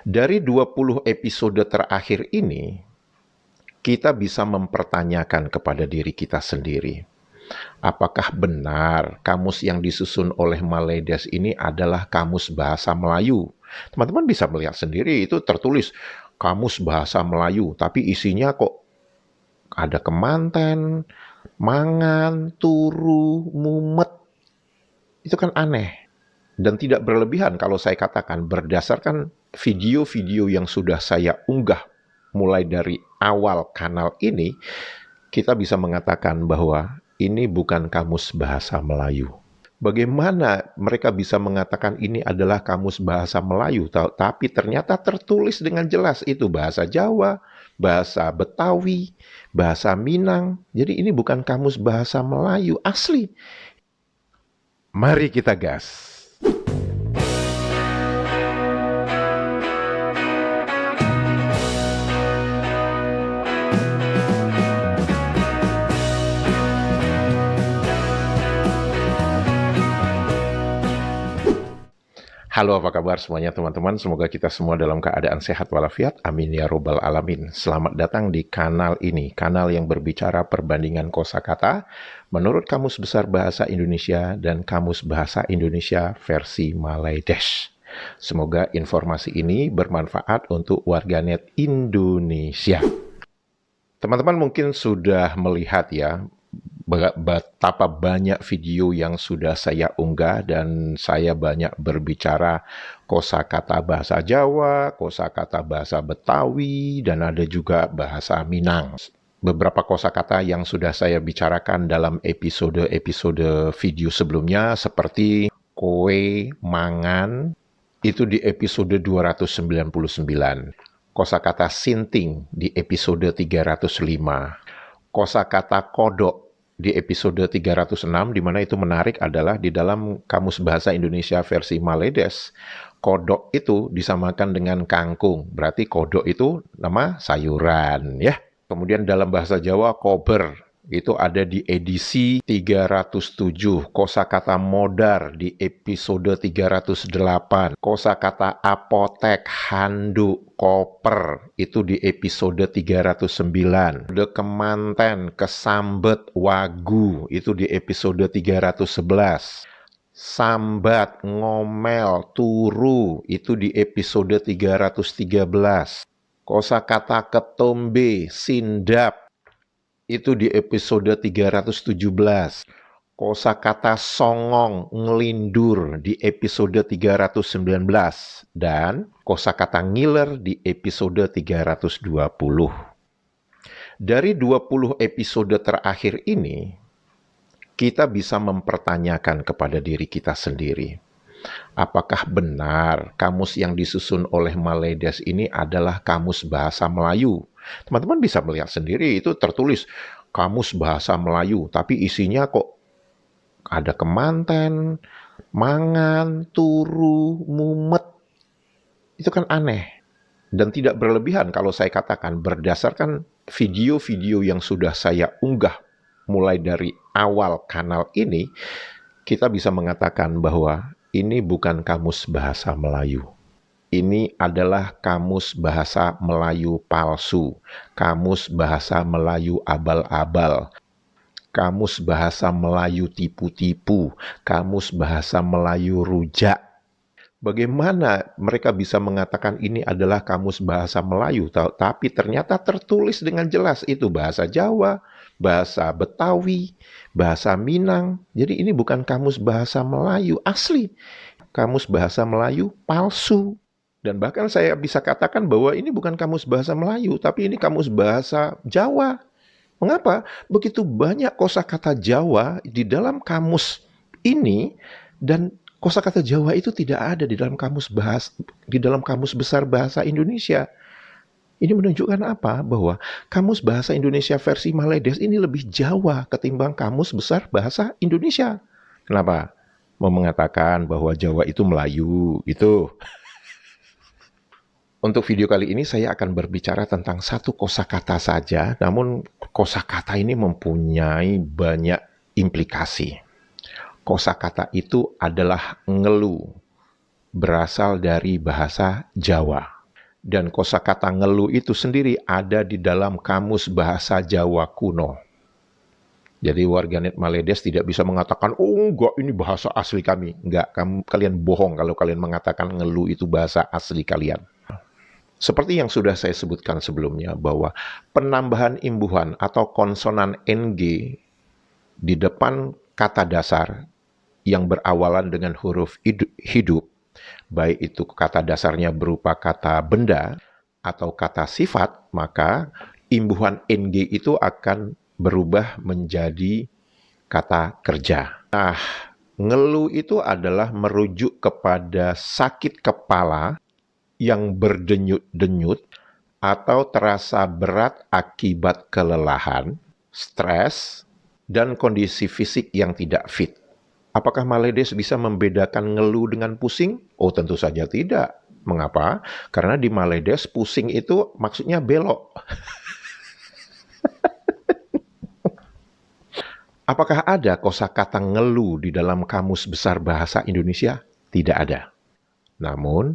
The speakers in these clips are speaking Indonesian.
Dari 20 episode terakhir ini, kita bisa mempertanyakan kepada diri kita sendiri. Apakah benar kamus yang disusun oleh Maledes ini adalah kamus bahasa Melayu? Teman-teman bisa melihat sendiri, itu tertulis kamus bahasa Melayu, tapi isinya kok ada kemanten, mangan, turu, mumet. Itu kan aneh. Dan tidak berlebihan kalau saya katakan berdasarkan video-video yang sudah saya unggah mulai dari awal kanal ini, kita bisa mengatakan bahwa ini bukan kamus bahasa Melayu. Bagaimana mereka bisa mengatakan ini adalah kamus bahasa Melayu, tapi ternyata tertulis dengan jelas itu bahasa Jawa, bahasa Betawi, bahasa Minang. Jadi ini bukan kamus bahasa Melayu asli. Mari kita gas. Halo, apa kabar semuanya teman-teman? Semoga kita semua dalam keadaan sehat walafiat. Amin ya robbal alamin. Selamat datang di kanal ini, kanal yang berbicara perbandingan kosakata menurut Kamus Besar Bahasa Indonesia dan Kamus Bahasa Indonesia versi Maledes. Semoga informasi ini bermanfaat untuk warganet Indonesia. Teman-teman mungkin sudah melihat ya, betapa banyak video yang sudah saya unggah dan saya banyak berbicara kosakata bahasa Jawa, kosakata bahasa Betawi, dan ada juga bahasa Minang. Beberapa kosakata yang sudah saya bicarakan dalam episode-episode video sebelumnya seperti kowe, mangan, itu di episode 299. Kosakata sinting di episode 305. Kosakata kodok di episode 306, di mana itu menarik adalah di dalam Kamus Bahasa Indonesia versi Maledes, kodok itu disamakan dengan kangkung. Berarti kodok itu nama sayuran, ya. Kemudian dalam bahasa Jawa, kober. Itu ada di edisi 307. Kosakata modar di episode 308. Kosakata apotek, handuk, koper. Itu di episode 309. De kemanten, kesambet, wagu. Itu di episode 311. Sambat, ngomel, turu. Itu di episode 313. Kosakata ketombe, sindap. Itu di episode 317. Kosakata songong, ngelindur di episode 319. Dan kosakata ngiler di episode 320. Dari 20 episode terakhir ini, kita bisa mempertanyakan kepada diri kita sendiri. Apakah benar kamus yang disusun oleh Maledes ini adalah kamus bahasa Melayu? Teman-teman bisa melihat sendiri, itu tertulis kamus bahasa Melayu, tapi isinya kok ada kemanten, mangan, turu, mumet. Itu kan aneh. Dan tidak berlebihan kalau saya katakan berdasarkan video-video yang sudah saya unggah mulai dari awal kanal ini, kita bisa mengatakan bahwa ini bukan kamus bahasa Melayu. Ini adalah kamus bahasa Melayu palsu, kamus bahasa Melayu abal-abal, kamus bahasa Melayu tipu-tipu, kamus bahasa Melayu rujak. Bagaimana mereka bisa mengatakan ini adalah kamus bahasa Melayu, tapi ternyata tertulis dengan jelas itu bahasa Jawa, bahasa Betawi, bahasa Minang. Jadi ini bukan kamus bahasa Melayu asli. Kamus bahasa Melayu palsu. Dan bahkan saya bisa katakan bahwa ini bukan kamus bahasa Melayu, tapi ini kamus bahasa Jawa. Mengapa? Begitu banyak kosakata Jawa di dalam kamus ini, dan kosakata Jawa itu tidak ada di dalam kamus besar bahasa Indonesia. Ini menunjukkan apa? Bahwa kamus bahasa Indonesia versi Maledes ini lebih Jawa ketimbang kamus besar bahasa Indonesia. Kenapa? Mau mengatakan bahwa Jawa itu Melayu, itu. Untuk video kali ini saya akan berbicara tentang satu kosakata saja, namun kosakata ini mempunyai banyak implikasi. Kosakata itu adalah ngeluh, berasal dari bahasa Jawa. Dan kosakata ngeluh itu sendiri ada di dalam Kamus Bahasa Jawa Kuno. Jadi warganet Maledes tidak bisa mengatakan, oh enggak, ini bahasa asli kami. Enggak, kalian bohong kalau kalian mengatakan ngeluh itu bahasa asli kalian. Seperti yang sudah saya sebutkan sebelumnya, bahwa penambahan imbuhan atau konsonan NG di depan kata dasar yang berawalan dengan huruf hidup, baik itu kata dasarnya berupa kata benda atau kata sifat, maka imbuhan NG itu akan berubah menjadi kata kerja. Nah, ngeluh itu adalah merujuk kepada sakit kepala yang berdenyut-denyut atau terasa berat akibat kelelahan, stres, dan kondisi fisik yang tidak fit. Apakah Maledes bisa membedakan ngeluh dengan pusing? Oh, tentu saja tidak. Mengapa? Karena di Maledes pusing itu maksudnya belok. Apakah ada kosakata ngeluh di dalam Kamus Besar Bahasa Indonesia? Tidak ada. Namun,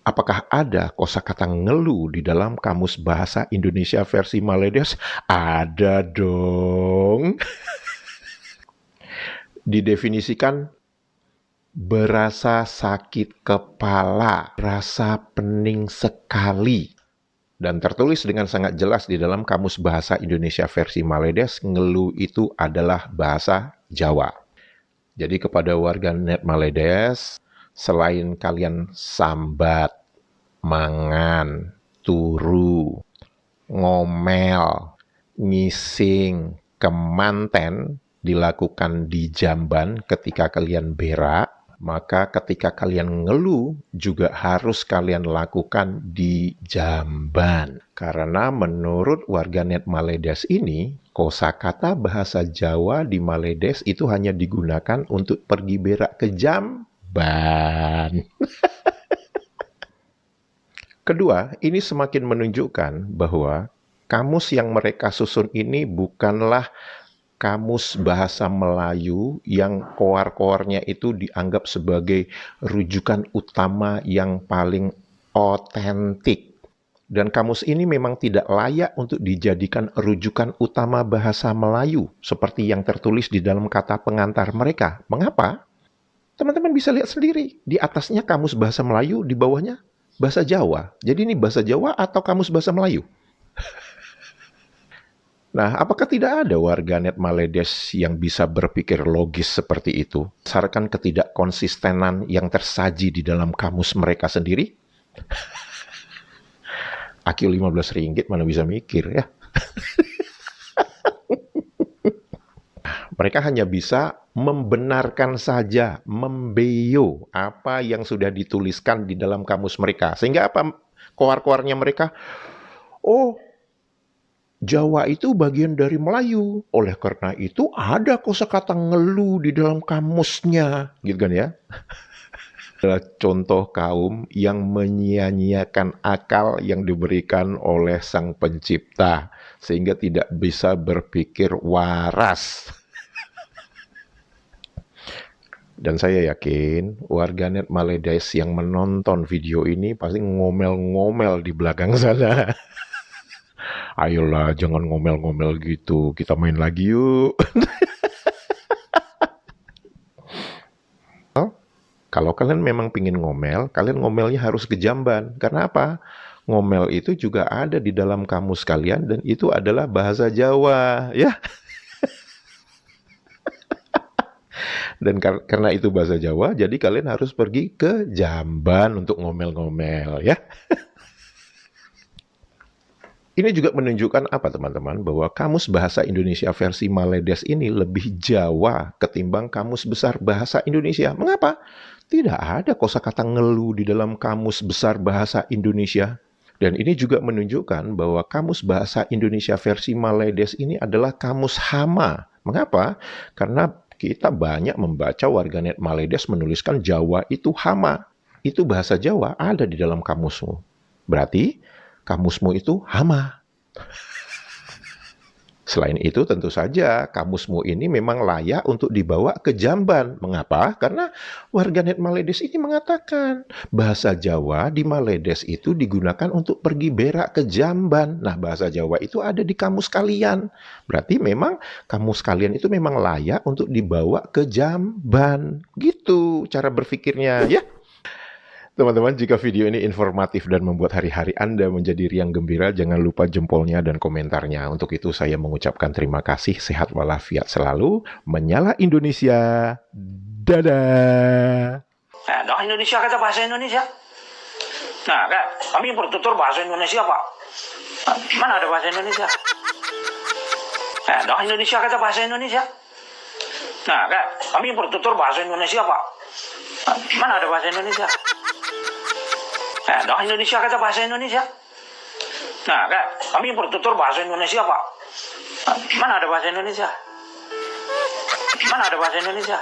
apakah ada kosakata ngeluh di dalam Kamus Bahasa Indonesia versi Maledes? Ada dong. Didefinisikan berasa sakit kepala, rasa pening sekali. Dan tertulis dengan sangat jelas di dalam Kamus Bahasa Indonesia versi Maledes, ngeluh itu adalah bahasa Jawa. Jadi kepada warganet Maledes, selain kalian sambat, mangan, turu, ngomel, ngising, kemanten, dilakukan di jamban ketika kalian berak, maka ketika kalian ngeluh juga harus kalian lakukan di jamban. Karena menurut warganet Maledes ini, kosakata bahasa Jawa di Maledes itu hanya digunakan untuk pergi berak ke jamban. Kedua, ini semakin menunjukkan bahwa kamus yang mereka susun ini bukanlah kamus bahasa Melayu yang koar-koarnya itu dianggap sebagai rujukan utama yang paling otentik. Dan kamus ini memang tidak layak untuk dijadikan rujukan utama bahasa Melayu, seperti yang tertulis di dalam kata pengantar mereka. Mengapa? Teman-teman bisa lihat sendiri, di atasnya kamus bahasa Melayu, di bawahnya bahasa Jawa. Jadi ini bahasa Jawa atau kamus bahasa Melayu? Nah, apakah tidak ada warganet Maledes yang bisa berpikir logis seperti itu? Berdasarkan ketidakkonsistenan yang tersaji di dalam kamus mereka sendiri? Aki 15 ringgit mana bisa mikir ya? Mereka hanya bisa membenarkan saja, membeo apa yang sudah dituliskan di dalam kamus mereka. Sehingga apa koar-koarnya mereka? Oh, Jawa itu bagian dari Melayu. Oleh karena itu ada kosakata ngeluh di dalam kamusnya. Gitu kan ya? Adalah contoh kaum yang menyia-nyiakan akal yang diberikan oleh Sang Pencipta. Sehingga tidak bisa berpikir waras. Dan saya yakin warganet Maledes yang menonton video ini pasti ngomel-ngomel di belakang sana. Ayolah, jangan ngomel-ngomel gitu. Kita main lagi yuk. Kalau kalian memang pingin ngomel, kalian ngomelnya harus ke jamban. Karena apa? Ngomel itu juga ada di dalam kamus kalian dan itu adalah bahasa Jawa, ya. Dan karena itu bahasa Jawa, jadi kalian harus pergi ke jamban untuk ngomel-ngomel, ya. Ini juga menunjukkan apa teman-teman? Bahwa Kamus Bahasa Indonesia versi Maledes ini lebih Jawa ketimbang Kamus Besar Bahasa Indonesia. Mengapa? Tidak ada kosakata ngeluh di dalam Kamus Besar Bahasa Indonesia. Dan ini juga menunjukkan bahwa Kamus Bahasa Indonesia versi Maledes ini adalah kamus hama. Mengapa? Karena kita banyak membaca warganet Maledes menuliskan Jawa itu hama. Itu bahasa Jawa ada di dalam kamusmu. Berarti kamusmu itu hama. Selain itu, tentu saja kamusmu ini memang layak untuk dibawa ke jamban. Mengapa? Karena warganet Maledes ini mengatakan bahasa Jawa di Maledes itu digunakan untuk pergi berak ke jamban. Nah, bahasa Jawa itu ada di kamus kalian. Berarti memang kamus kalian itu memang layak untuk dibawa ke jamban. Gitu cara berpikirnya, ya. Teman-teman, jika video ini informatif dan membuat hari-hari Anda menjadi riang gembira, jangan lupa jempolnya dan komentarnya. Untuk itu saya mengucapkan terima kasih, sehat walafiat selalu, menyala Indonesia, dadah! Nah, Indonesia kata bahasa Indonesia. Nah, Kak, kami bertutur bahasa Indonesia, Pak. Mana ada bahasa Indonesia? Nah, Indonesia kata bahasa Indonesia. Nah, Kak, kami bertutur bahasa Indonesia, Pak. Mana ada bahasa Indonesia? Nah, Indonesia kata bahasa Indonesia. Nah, Kak, kami bertutur bahasa Indonesia, Pak. Mana ada bahasa Indonesia? Mana ada bahasa Indonesia?